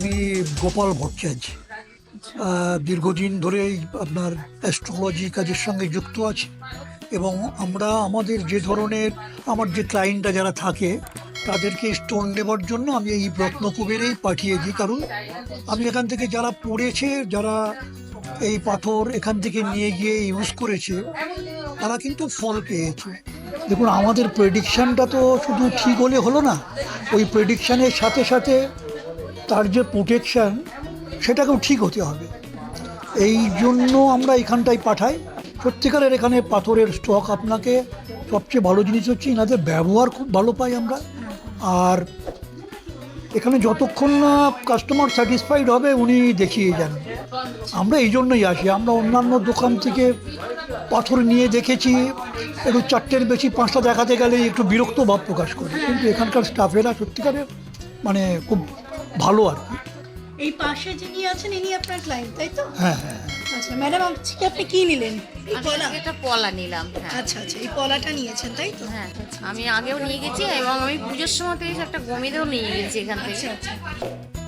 আমি গোপাল ভট্টাচার্য। দীর্ঘদিন ধরেই আপনার অ্যাস্ট্রোলজি কাজের সঙ্গে যুক্ত আছি এবং আমরা আমাদের যে ধরনের আমার যে ক্লায়েন্টরা যারা থাকে তাদেরকে স্টোন দেওয়ার জন্য আমি এই রত্নকুবেরেই পাঠিয়ে দিই। কারণ আমি এখান থেকে যারা পড়েছে, যারা এই পাথর এখান থেকে নিয়ে গিয়ে ইউজ করেছে, তারা কিন্তু ফল পেয়েছে। দেখুন, আমাদের প্রেডিকশানটা তো শুধু ঠিক হলে হলো না, ওই প্রেডিকশানের সাথে সাথে তার যে প্রোটেকশান সেটাকেও ঠিক হতে হবে। এই জন্য আমরা এখানটায় পাঠাই। সত্যিকারের এখানে পাথরের স্টক, আপনাকে সবচেয়ে ভালো জিনিস হচ্ছে এনাদের ব্যবহার খুব ভালো পাই আমরা। আর এখানে যতক্ষণ না কাস্টমার স্যাটিসফাইড হবে উনি দেখিয়ে যান। আমরা এই জন্যই আসি। আমরা অন্যান্য দোকান থেকে পাথর নিয়ে দেখেছি একটু চারটের বেশি পাঁচটা দেখাতে গেলে একটু বিরক্ত ভাব প্রকাশ করে, কিন্তু এখানকার স্টাফেরা সত্যিকারের মানে খুব ভালো আর কি। এই পাশে যিনি আছেন ইনি আপনার ক্লায়েন্ট, তাই তো? হ্যাঁ হ্যাঁ। আচ্ছা ম্যাডাম, আজকে আপনি কি নিলেন? এই আমি পলা? আজকে একটা পলা নিলাম। হ্যাঁ আচ্ছা আচ্ছা, এই পলাটা নিয়েছেন তাই তো? হ্যাঁ, আমি আগেও নিয়ে গেছি এবং আমি পুজোর সময় তো একটা গমিদেও নিয়ে গেছি এখান থেকে। আচ্ছা আচ্ছা।